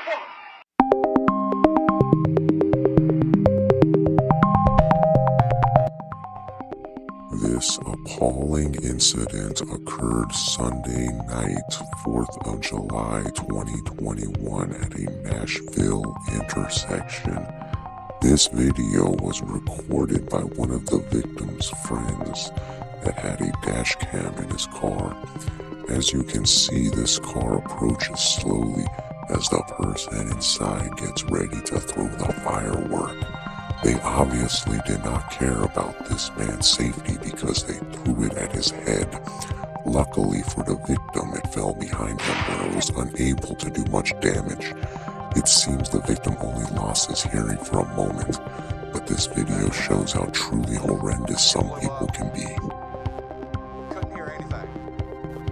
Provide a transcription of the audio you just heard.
This appalling incident occurred Sunday night, 4th of July 2021 at a Nashville intersection. This video was recorded by one of the victim's friends that had a dash cam in his car. As you can see, this car approaches slowly as the person inside gets ready to throw the firework. They obviously did not care about this man's safety because they threw it at his head. Luckily for the victim, it fell behind him where it was unable to do much damage. It seems the victim only lost his hearing for a moment, but this video shows how truly horrendous some people can be.